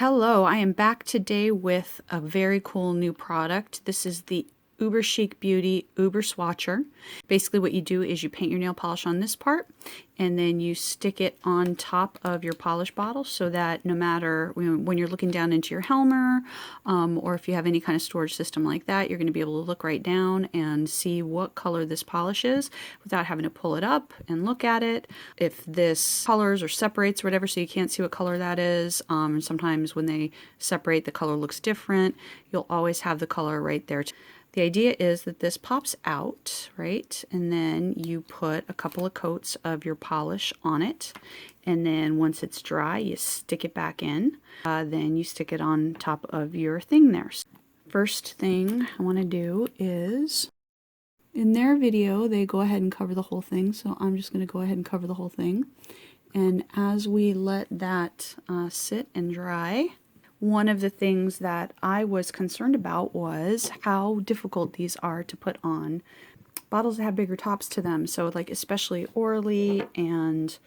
Hello, I am back today with a very cool new product. This is the UberChic Beauty UberSwatcher. Basically what you do is you paint your nail polish on this part and then you stick it on top of your polish bottle so that no matter when you're looking down into your helmer or if you have any kind of storage system like that, you're going to be able to look right down and see what color this polish is without having to pull it up and look at it. If this colors or separates or whatever, so you can't see what color that is, and sometimes when they separate the color looks different, you'll always have the color right there. The idea is that this pops out, right? And then you put a couple of coats of your polish on it. And then once it's dry, you stick it back in. Then you stick it on top of your thing there. First thing I want to do is, in their video, they go ahead and cover the whole thing. So I'm just going to go ahead and cover the whole thing. And as we let that sit and dry, one of the things that I was concerned about was how difficult these are to put on. Bottles that have bigger tops to them, so like especially Orly and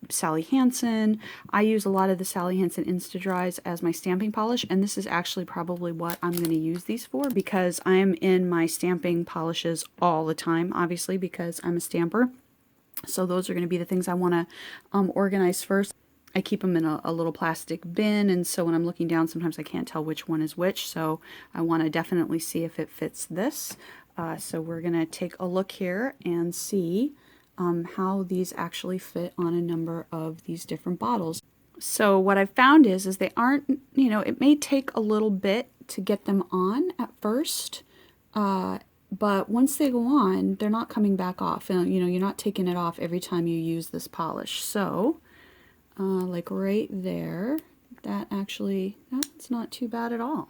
Sally Hansen. I use a lot of the Sally Hansen Insta-Dries as my stamping polish, and this is actually probably what I'm going to use these for because I am in my stamping polishes all the time, obviously, because I'm a stamper. So those are going to be the things I want to organize first. I keep them in a little plastic bin, and so when I'm looking down, sometimes I can't tell which one is which, so I want to definitely see if it fits this. So we're going to take a look here and see how these actually fit on a number of these different bottles. So what I've found is they aren't, it may take a little bit to get them on at first, but once they go on, they're not coming back off. And, you're not taking it off every time you use this polish. So like right there, that's not too bad at all.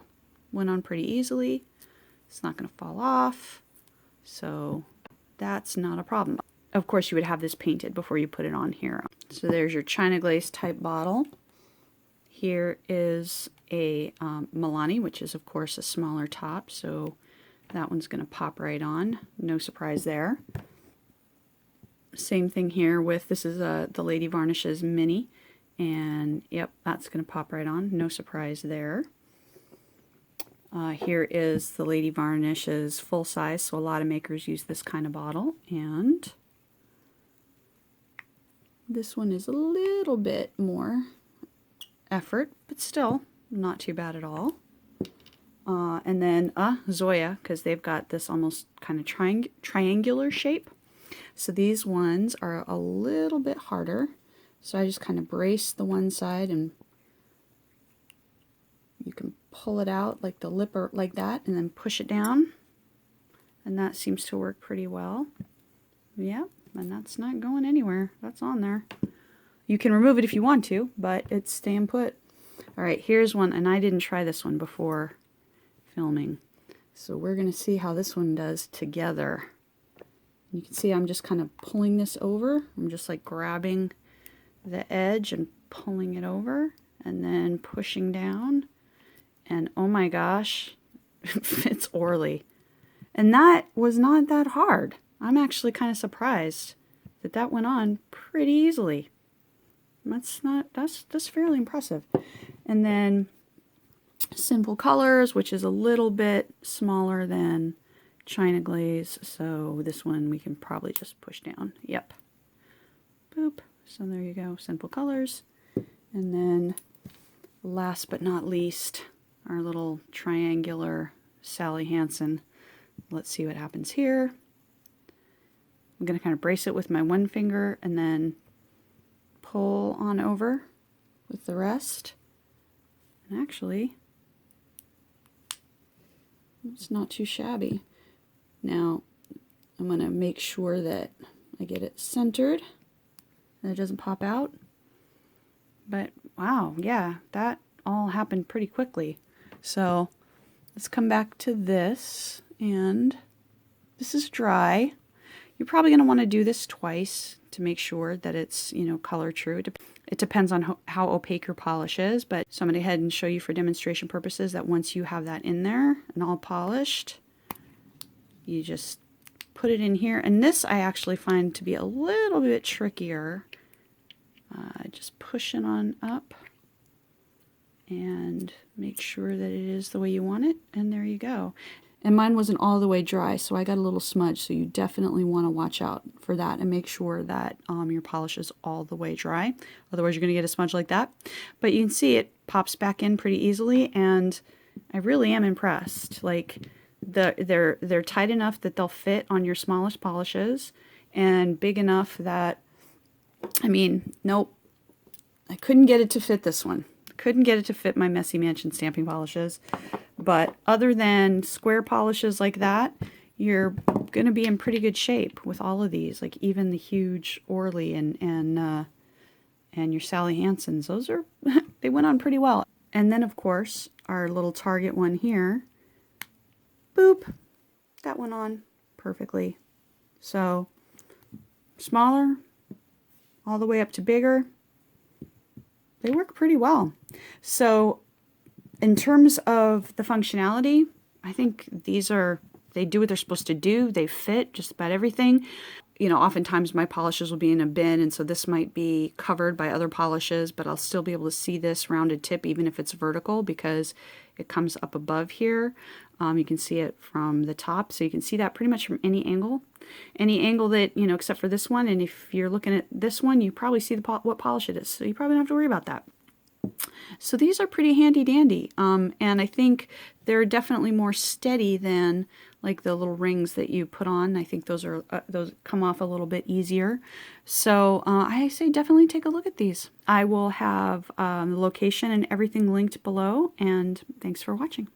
Went on pretty easily. It's not going to fall off. So that's not a problem. Of course, you would have this painted before you put it on here. So there's your China glaze type bottle. Here is a Milani, which is of course a smaller top. So that one's going to pop right on. No surprise there. Same thing here with, this is the Lady Varnishes Mini, and yep, that's going to pop right on. No surprise there. Here is the Lady Varnishes full size, so a lot of makers use this kind of bottle, and this one is a little bit more effort, but still not too bad at all. And then Zoya, because they've got this almost kind of triangular shape. So these ones are a little bit harder. So I just kind of brace the one side and you can pull it out like the lip or like that and then push it down. And that seems to work pretty well. Yep, and that's not going anywhere. That's on there. You can remove it if you want to, but it's staying put. All right, here's one, and I didn't try this one before filming. So we're going to see how this one does together. You can see I'm just kind of pulling this over. I'm just like grabbing the edge and pulling it over and then pushing down. And oh my gosh, it fits Orly. And that was not that hard. I'm actually kind of surprised that that went on pretty easily. That's fairly impressive. And then Simple Colors, which is a little bit smaller than China glaze, so this one we can probably just push down. Yep. Boop. So there you go, Simple Colors. And then last but not least, our little triangular Sally Hansen. Let's see what happens here. I'm going to kind of brace it with my one finger and then pull on over with the rest. And actually, it's not too shabby. Now, I'm going to make sure that I get it centered and it doesn't pop out. But wow, yeah, that all happened pretty quickly. So let's come back to this, and this is dry. You're probably going to want to do this twice to make sure that it's, color true. It depends on how opaque your polish is, but so I'm going to go ahead and show you for demonstration purposes that once you have that in there and all polished, you just put it in here. And this I actually find to be a little bit trickier. Just pushing on up and make sure that it is the way you want it, and there you go. And mine wasn't all the way dry, so I got a little smudge, so you definitely want to watch out for that and make sure that your polish is all the way dry. Otherwise, you're going to get a smudge like that. But you can see it pops back in pretty easily, and I really am impressed. Like, they're tight enough that they'll fit on your smallest polishes, and big enough that, I mean, nope, I couldn't get it to fit this one. Couldn't get it to fit my Messy Mansion stamping polishes. But other than square polishes like that, you're going to be in pretty good shape with all of these. Like even the huge Orly and your Sally Hansen's. Those are, they went on pretty well. And then, of course, our little Target one here. Boop. That went on perfectly. So, smaller, all the way up to bigger. They work pretty well. So, in terms of the functionality, I think they do what they're supposed to do. They fit just about everything. You know, oftentimes my polishes will be in a bin, and so this might be covered by other polishes, but I'll still be able to see this rounded tip even if it's vertical because it comes up above here. You can see it from the top, so you can see that pretty much from any angle. Any angle that, you know, except for this one, and if you're looking at this one, you probably see what polish it is, so you probably don't have to worry about that. So these are pretty handy dandy, and I think they're definitely more steady than like the little rings that you put on. I think those come off a little bit easier. So I say definitely take a look at these. I will have the location and everything linked below, and thanks for watching.